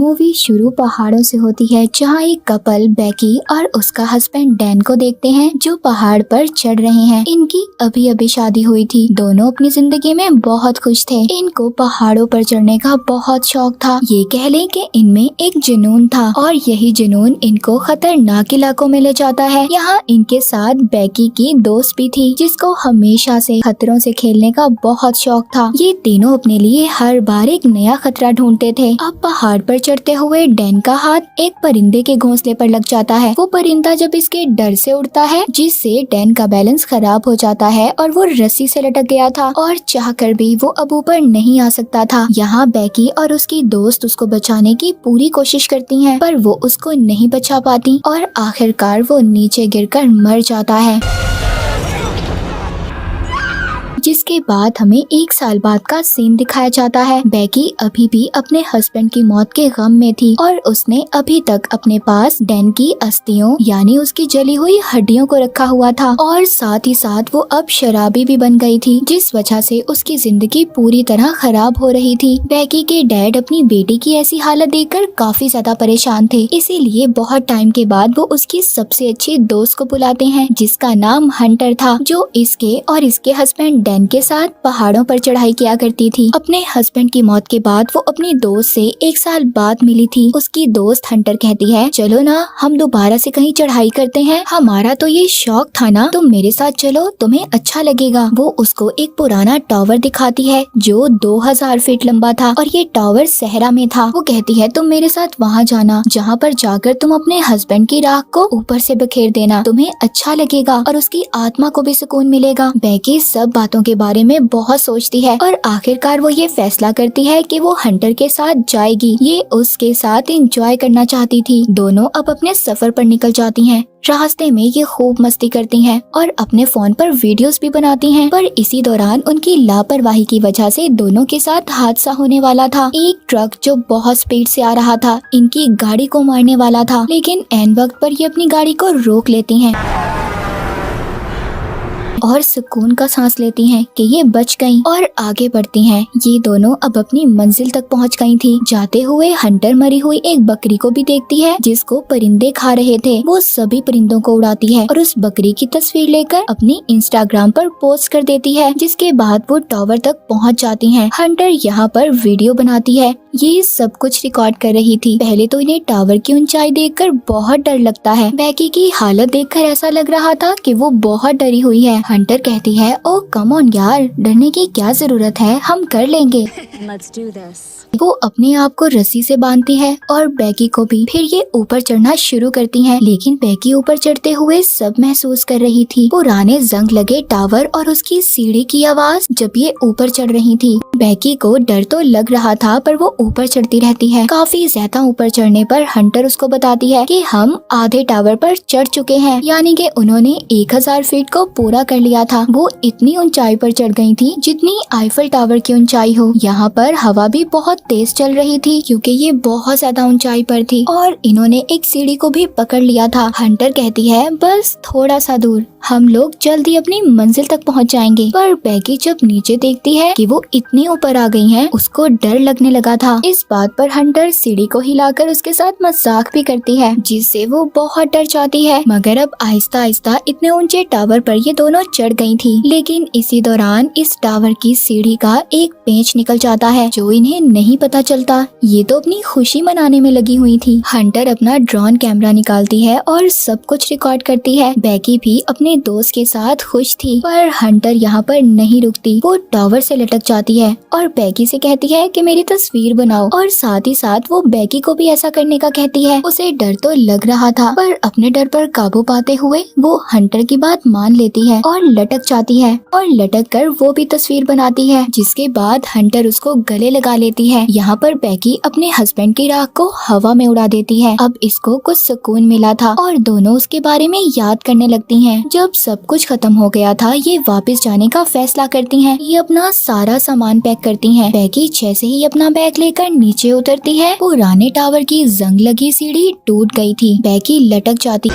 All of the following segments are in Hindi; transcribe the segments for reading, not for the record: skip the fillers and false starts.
मूवी शुरू पहाड़ों से होती है, जहाँ एक कपल बेकी और उसका हस्बैंड डैन को देखते हैं जो पहाड़ पर चढ़ रहे हैं। इनकी अभी अभी शादी हुई थी। दोनों अपनी जिंदगी में बहुत खुश थे। इनको पहाड़ों पर चढ़ने का बहुत शौक था। ये कह लें कि इनमें एक जुनून था और यही जुनून इनको खतरनाक इलाकों में ले जाता है। यहाँ इनके साथ बेकी की दोस्त भी थी, जिसको हमेशा से खतरों से खेलने का बहुत शौक था। ये तीनों अपने लिए हर बार एक नया खतरा ढूंढते थे। अब पहाड़ पर चढ़ते हुए डैन का हाथ एक परिंदे के घोंसले पर लग जाता है। वो परिंदा जब इसके डर से उड़ता है, जिससे डैन का बैलेंस खराब हो जाता है और वो रस्सी से लटक गया था और चाहकर भी वो अब ऊपर नहीं आ सकता था। यहाँ बेकी और उसकी दोस्त उसको बचाने की पूरी कोशिश करती हैं, पर वो उसको नहीं बचा पाती और आखिरकार वो नीचे गिरकर मर जाता है। जिसके बाद हमें 1 साल बाद का सीन दिखाया जाता है। बेकी अभी भी अपने हस्बैंड की मौत के गम में थी और उसने अभी तक अपने पास डैन की अस्थियों यानी उसकी जली हुई हड्डियों को रखा हुआ था और साथ ही साथ वो अब शराबी भी बन गई थी, जिस वजह से उसकी जिंदगी पूरी तरह खराब हो रही थी। बेकी के डैड अपनी बेटी की ऐसी हालत देखकर काफी ज्यादा परेशान थे, इसीलिए बहुत टाइम के बाद वो उसकी सबसे अच्छी दोस्त को बुलाते हैं, जिसका नाम हंटर था, जो इसके और इसके हस्बैंड डैन के साथ पहाड़ों पर चढ़ाई किया करती थी। अपने हस्बैंड की मौत के बाद वो अपनी दोस्त से 1 साल बाद मिली थी। उसकी दोस्त हंटर कहती है, चलो ना हम दोबारा से कहीं चढ़ाई करते हैं, हमारा तो ये शौक था ना, तुम मेरे साथ चलो, तुम्हें अच्छा लगेगा। वो उसको एक पुराना टावर दिखाती है जो 2000 फीट लंबा था और ये टावर सहरा में था। वो कहती है, तुम मेरे साथ वहाँ जाना, जहाँ पर जाकर तुम अपने हस्बैंड की राख को ऊपर से बखेर देना, तुम्हें अच्छा लगेगा और उसकी आत्मा को भी सुकून मिलेगा। बेकी सब बातों के बारे में बहुत सोचती है और आखिरकार वो ये फैसला करती है कि वो हंटर के साथ जाएगी। ये उसके साथ एंजॉय करना चाहती थी। दोनों अब अपने सफर पर निकल जाती हैं। रास्ते में ये खूब मस्ती करती हैं और अपने फोन पर वीडियोस भी बनाती हैं, पर इसी दौरान उनकी लापरवाही की वजह से दोनों के साथ हादसा होने वाला था। एक ट्रक जो बहुत स्पीड से आ रहा था इनकी गाड़ी को मारने वाला था, लेकिन ऐन वक्त पर ये अपनी गाड़ी को रोक लेती हैं और सुकून का सांस लेती हैं कि ये बच गईं और आगे बढ़ती हैं। ये दोनों अब अपनी मंजिल तक पहुंच गई थी। जाते हुए हंटर मरी हुई एक बकरी को भी देखती है, जिसको परिंदे खा रहे थे। वो सभी परिंदों को उड़ाती है और उस बकरी की तस्वीर लेकर अपनी इंस्टाग्राम पर पोस्ट कर देती है, जिसके बाद वो टावर तक पहुंच जाती हैं। हंटर यहाँ पर वीडियो बनाती है। ये सब कुछ रिकॉर्ड कर रही थी। पहले तो इन्हें टावर की ऊंचाई देखकर बहुत डर लगता है। बेकी की हालत देखकर ऐसा लग रहा था कि वो बहुत डरी हुई है। हंटर कहती है, ओ कम ऑन यार, डरने की क्या जरूरत है, हम कर लेंगे। Let's do this. वो अपने आप को रस्सी से बांधती है और बेकी को भी। फिर ये ऊपर चढ़ना शुरू करती हैं, लेकिन बेकी ऊपर चढ़ते हुए सब महसूस कर रही थी। पुराने जंग लगे टावर और उसकी सीढ़ी की आवाज जब ये ऊपर चढ़ रही थी। बेकी को डर तो लग रहा था, पर वो ऊपर चढ़ती रहती है। काफी ज्यादा ऊपर चढ़ने पर हंटर उसको बताती है कि हम आधे टावर पर चढ़ चुके हैं, यानी कि उन्होंने 1000 फीट को पूरा कर लिया था। वो इतनी ऊंचाई पर चढ़ गई थी जितनी आईफल टावर की ऊंचाई हो। यहाँ पर हवा भी बहुत तेज चल रही थी क्योंकि ये बहुत ज्यादा ऊंचाई पर थी और इन्होंने एक सीढ़ी को भी पकड़ लिया था। हंटर कहती है, बस थोड़ा सा दूर, हम लोग जल्दी अपनी मंजिल तक पहुंच जाएंगे। पर बेकी जब नीचे देखती है कि वो इतनी ऊपर आ गई हैं, उसको डर लगने लगा था। इस बात पर हंटर सीढ़ी को हिलाकर उसके साथ मजाक भी करती है, जिससे वो बहुत डर जाती है। मगर अब आहिस्ता आहिस्ता इतने ऊंचे टावर पर ये दोनों चढ़ गई थी, लेकिन इसी दौरान इस टावर की सीढ़ी का एक पेंच निकल जाता है जो इन्हें नहीं पता चलता। ये तो अपनी खुशी मनाने में लगी हुई थी। हंटर अपना ड्रोन कैमरा निकालती है और सब कुछ रिकॉर्ड करती है। बेकी भी अपने दोस्त के साथ खुश थी, पर हंटर यहाँ पर नहीं रुकती। वो टावर से लटक जाती है और बेकी से कहती है कि मेरी तस्वीर बनाओ, और साथ ही साथ वो बेकी को भी ऐसा करने का कहती है। उसे डर तो लग रहा था, पर अपने डर पर काबू पाते हुए वो हंटर की बात मान लेती है और लटक जाती है और लटक कर वो भी तस्वीर बनाती है, जिसके बाद हंटर उसको गले लगा लेती है। यहाँ पर बेकी अपने हस्बैंड की राख को हवा में उड़ा देती है। अब इसको कुछ सुकून मिला था और दोनों उसके बारे में याद करने लगती हैं। जब सब कुछ खत्म हो गया था, ये वापस जाने का फैसला करती हैं। ये अपना सारा सामान पैक करती हैं। बेकी जैसे ही अपना बैग लेकर नीचे उतरती है, पुराने टावर की जंग लगी सीढ़ी टूट गई थी। बेकी लटक जाती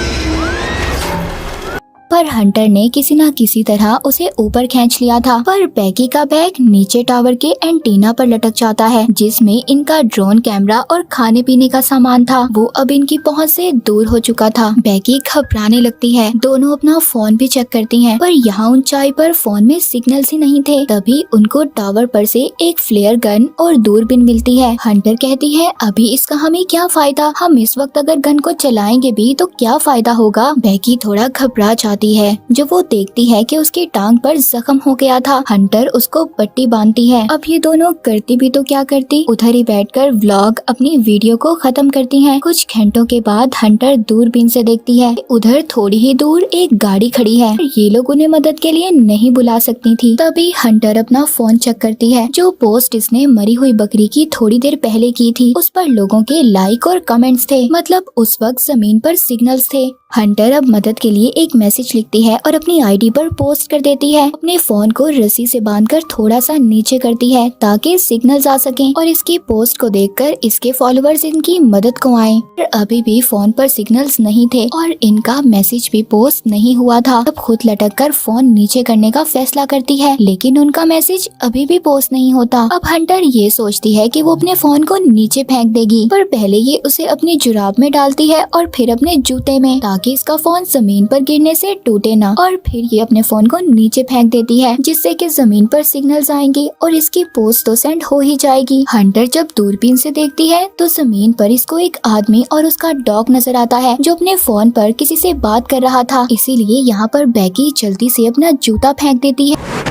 पर हंटर ने किसी न किसी तरह उसे ऊपर खींच लिया था। पर बैगी का बैग नीचे टावर के एंटीना पर लटक जाता है, जिसमें इनका ड्रोन कैमरा और खाने पीने का सामान था। वो अब इनकी पहुंच से दूर हो चुका था। बैगी घबराने लगती है। दोनों अपना फोन भी चेक करती हैं, पर यहाँ ऊंचाई पर फोन में सिग्नल्स ही नहीं थे। तभी उनको टावर पर से एक फ्लेयर गन और दूरबीन मिलती है। हंटर कहती है, अभी इसका हमें क्या फायदा, हम इस वक्त अगर गन को चलाएंगे भी तो क्या फायदा होगा। बैगी थोड़ा घबरा जाती है जब वो देखती है कि उसकी टांग पर जख्म हो गया था। हंटर उसको पट्टी बांधती है। अब ये दोनों करती भी तो क्या करती, उधर ही बैठकर व्लॉग अपनी वीडियो को खत्म करती हैं। कुछ घंटों के बाद हंटर दूरबीन से देखती है उधर थोड़ी ही दूर एक गाड़ी खड़ी है। ये लोग उन्हें मदद के लिए नहीं बुला सकती थी। तभी हंटर अपना फोन चेक करती है। जो पोस्ट इसने मरी हुई बकरी की थोड़ी देर पहले की थी, उस पर लोगों के लाइक और कमेंट्स थे। मतलब उस वक्त जमीन पर सिग्नल्स थे। हंटर अब मदद के लिए एक मैसेज लिखती है और अपनी आईडी पर पोस्ट कर देती है। अपने फोन को रस्सी से बांधकर थोड़ा सा नीचे करती है ताकि सिग्नल्स आ सकें और इसकी पोस्ट को देखकर इसके फॉलोअर्स इनकी मदद को आए। पर अभी भी फोन पर सिग्नल्स नहीं थे और इनका मैसेज भी पोस्ट नहीं हुआ था। अब खुद लटककर फोन नीचे करने का फैसला करती है, लेकिन उनका मैसेज अभी भी पोस्ट नहीं होता। अब हंटर ये सोचती है कि वो अपने फोन को नीचे फेंक देगी, पर पहले ये उसे अपनी जुराब में डालती है और फिर अपने जूते में, ताकि इसका फोन जमीन पर गिरने से टूटे ना। और फिर ये अपने फोन को नीचे फेंक देती है, जिससे कि जमीन पर सिग्नल्स आएंगे और इसकी पोस्ट तो सेंड हो ही जाएगी। हंटर जब दूरबीन से देखती है तो जमीन पर इसको एक आदमी और उसका डॉग नजर आता है, जो अपने फोन पर किसी से बात कर रहा था। इसीलिए यहाँ पर बैगी जल्दी से अपना जूता फेंक देती है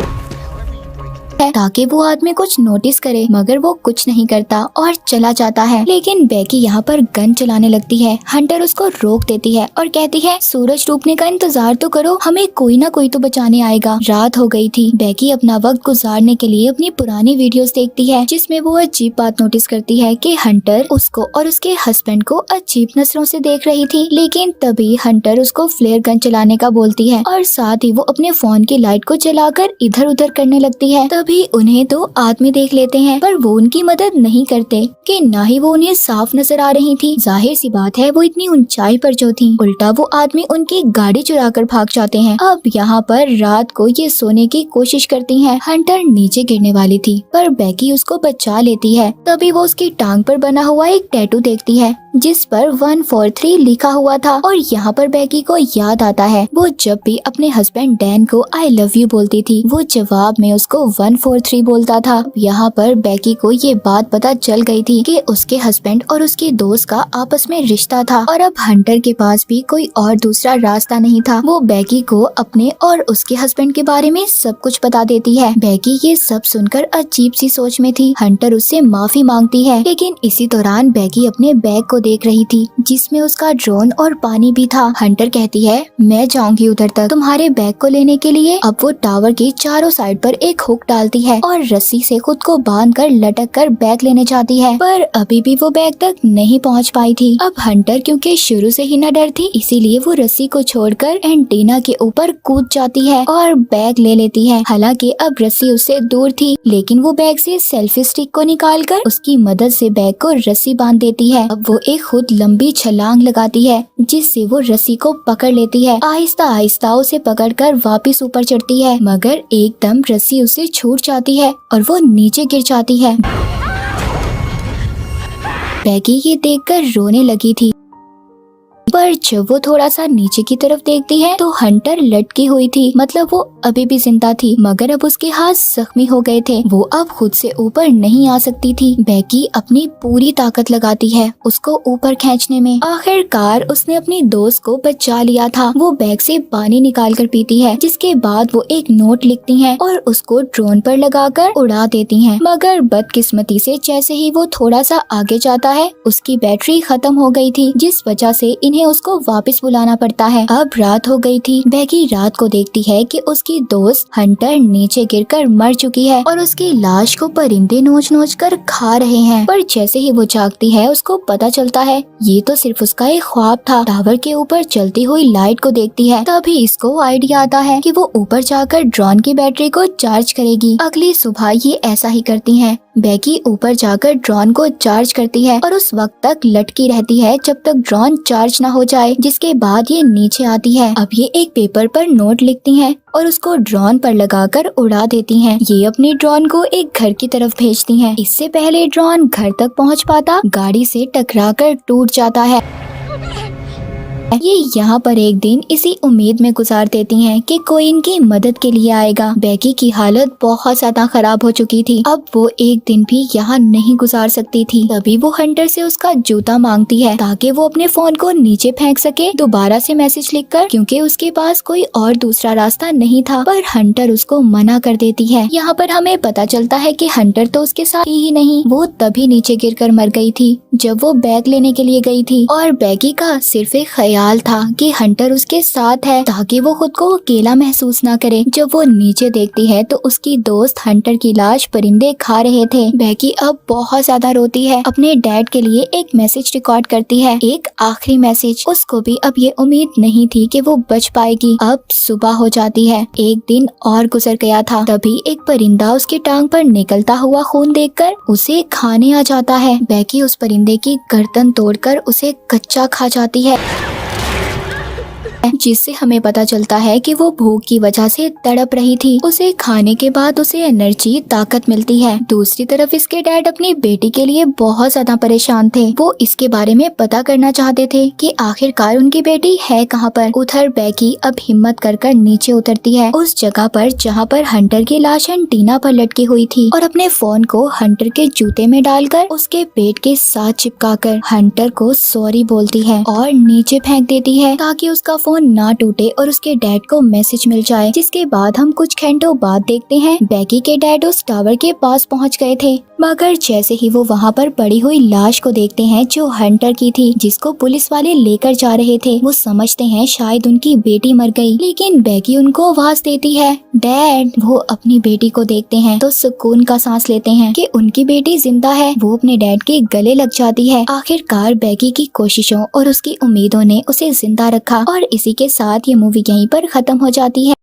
ताकि वो आदमी कुछ नोटिस करे, मगर वो कुछ नहीं करता और चला जाता है। लेकिन बैगी यहाँ पर गन चलाने लगती है। हंटर उसको रोक देती है और कहती है, सूरज डूबने का इंतजार तो करो, हमें कोई ना कोई तो बचाने आएगा। रात हो गई थी। बैगी अपना वक्त गुजारने के लिए अपनी पुरानी वीडियोस देखती है, जिसमें वो अजीब बात नोटिस करती है कि हंटर उसको और उसके हस्बैंड को अजीब नजरों से देख रही थी। लेकिन तभी हंटर उसको फ्लेयर गन चलाने का बोलती है और साथ ही वो अपने फोन की लाइट को जलाकर इधर उधर करने लगती है। तभी उन्हें दो आदमी देख लेते हैं, पर वो उनकी मदद नहीं करते कि ना ही वो उन्हें साफ नजर आ रही थी। जाहिर सी बात है वो इतनी ऊंचाई पर जो थी। उल्टा वो आदमी उनकी गाड़ी चुरा कर भाग जाते हैं। अब यहाँ पर रात को ये सोने की कोशिश करती हैं। हंटर नीचे गिरने वाली थी, पर बैगी उसको बचा लेती है। तभी वो उसकी टांग पर बना हुआ एक टैटू देखती है, जिस पर 143 लिखा हुआ था। और यहाँ पर बैगी को याद आता है वो जब भी अपने हस्बैंड डैन को आई लव यू बोलती थी, वो जवाब में उसको 143 बोलता था। यहाँ पर बैगी को ये बात पता चल गई थी कि उसके हस्बैंड और उसके दोस्त का आपस में रिश्ता था, और अब हंटर के पास भी कोई और दूसरा रास्ता नहीं था। वो बैगी को अपने और उसके हस्बैंड के बारे में सब कुछ बता देती है। बैगी ये सब सुनकर अजीब सी सोच में थी। हंटर उससे माफी मांगती है, लेकिन इसी दौरान बैगी अपने बैग को देख रही थी, जिसमें उसका ड्रोन और पानी भी था। हंटर कहती है, मैं जाऊंगी उधर तक तुम्हारे बैग को लेने के लिए। अब वो टावर के चारों साइड पर एक हुक डालती है और रस्सी से खुद को बांधकर लटक कर बैग लेने जाती है, पर अभी भी वो बैग तक नहीं पहुंच पाई थी। अब हंटर क्योंकि शुरू से ही न डर थी, इसीलिए वो रस्सी को छोड़कर एंटीना के ऊपर कूद जाती है और बैग ले लेती है। हालांकि अब रस्सी उससे दूर थी, लेकिन वो बैग से सेल्फी स्टिक को निकालकर उसकी मदद से बैग को रस्सी बांध देती है। अब वो एक खुद लंबी छलांग लगाती है, जिससे वो रस्सी को पकड़ लेती है। आहिस्ता आहिस्ता उसे पकड़कर वापस ऊपर चढ़ती है, मगर एकदम रस्सी उसे छूट जाती है और वो नीचे गिर जाती है। बैगी ये देखकर रोने लगी थी, पर जब वो थोड़ा सा नीचे की तरफ देखती है तो हंटर लटकी हुई थी। मतलब वो अभी भी जिंदा थी, मगर अब उसके हाथ जख्मी हो गए थे। वो अब खुद से ऊपर नहीं आ सकती थी। बैगी अपनी पूरी ताकत लगाती है उसको ऊपर खींचने में। आखिरकार उसने अपनी दोस्त को बचा लिया था। वो बैग से पानी निकाल कर पीती है, जिसके बाद वो एक नोट लिखती है और उसको ड्रोन पर लगाकर उड़ा देती है। मगर बदकिस्मती से जैसे ही वो थोड़ा सा आगे जाता है, उसकी बैटरी खत्म हो गई थी, जिस वजह से इन्हें उसको वापस बुलाना पड़ता है। अब रात हो गई थी। बैगी रात को देखती है कि उसकी दोस्त हंटर नीचे गिरकर मर चुकी है और उसकी लाश को परिंदे नोच नोच कर खा रहे हैं। पर जैसे ही वो जागती है, उसको पता चलता है ये तो सिर्फ उसका एक ख्वाब था। टावर के ऊपर चलती हुई लाइट को देखती है, तभी इसको आइडिया आता है कि वो ऊपर जाकर ड्रोन की बैटरी को चार्ज करेगी। अगली सुबह ये ऐसा ही करती हैं। बेकी ऊपर जाकर ड्रोन को चार्ज करती है और उस वक्त तक लटकी रहती है जब तक ड्रोन चार्ज न हो जाए, जिसके बाद ये नीचे आती है। अब ये एक पेपर पर नोट लिखती हैं और उसको ड्रोन पर लगाकर उड़ा देती हैं। ये अपने ड्रोन को एक घर की तरफ भेजती हैं। इससे पहले ड्रोन घर तक पहुंच पाता गाड़ी से टकराकर टूट जाता है। ये यहाँ पर एक दिन इसी उम्मीद में गुजार देती हैं कि कोई इनकी मदद के लिए आएगा। बेकी की हालत बहुत ज्यादा खराब हो चुकी थी। अब वो एक दिन भी यहाँ नहीं गुजार सकती थी। तभी वो हंटर से उसका जूता मांगती है ताकि वो अपने फोन को नीचे फेंक सके दोबारा से मैसेज लिखकर, क्योंकि उसके पास कोई और दूसरा रास्ता नहीं था। पर हंटर उसको मना कर देती है। यहाँ पर हमें पता चलता है कि हंटर तो उसके साथ ही नहीं, वो तभी नीचे गिरकर मर गई थी जब वो बैग लेने के लिए गई थी। और बेकी का सिर्फ एक ख्याल था कि हंटर उसके साथ है ताकि वो खुद को अकेला महसूस ना करे। जब वो नीचे देखती है तो उसकी दोस्त हंटर की लाश परिंदे खा रहे थे। बेकी अब बहुत ज्यादा रोती है। अपने डैड के लिए एक मैसेज रिकॉर्ड करती है, एक आखिरी मैसेज। उसको भी अब ये उम्मीद नहीं थी कि वो बच पाएगी। अब सुबह हो जाती है। एक दिन और गुजर गया था। तभी एक परिंदा उसकी टांग पर निकलता हुआ खून देखकर उसे खाने आ जाता है। बेकी उस परिंदे की गर्दन तोड़कर उसे कच्चा खा जाती है, जिससे हमें पता चलता है कि वो भूख की वजह से तड़प रही थी। उसे खाने के बाद उसे एनर्जी, ताकत मिलती है। दूसरी तरफ इसके डैड अपनी बेटी के लिए बहुत ज्यादा परेशान थे। वो इसके बारे में पता करना चाहते थे कि आखिरकार उनकी बेटी है कहाँ पर। उधर बेकी अब हिम्मत कर नीचे उतरती है उस जगह पर जहाँ पर हंटर की लाश एंटीना पर लटकी हुई थी, और अपने फोन को हंटर के जूते में डालकर उसके पेट के साथ चिपकाकर हंटर को सॉरी बोलती है और नीचे फेंक देती है ताकि उसका फोन ना टूटे और उसके डैड को मैसेज मिल जाए। जिसके बाद हम कुछ घंटों बाद देखते हैं बेकी के डैड उस टावर के पास पहुंच गए थे, मगर जैसे ही वो वहां पर पड़ी हुई लाश को देखते हैं जो हंटर की थी, जिसको पुलिस वाले लेकर जा रहे थे, वो समझते हैं शायद उनकी बेटी मर गई। लेकिन बेकी उनको आवाज देती है, डैड। वो अपनी बेटी को देखते हैं तो सुकून का सांस लेते हैं कि उनकी बेटी जिंदा है। वो अपने डैड के गले लग जाती है। आखिरकार बेकी की कोशिशों और उसकी उम्मीदों ने उसे जिंदा रखा। और इसी के साथ ये मूवी यहीं पर खत्म हो जाती है।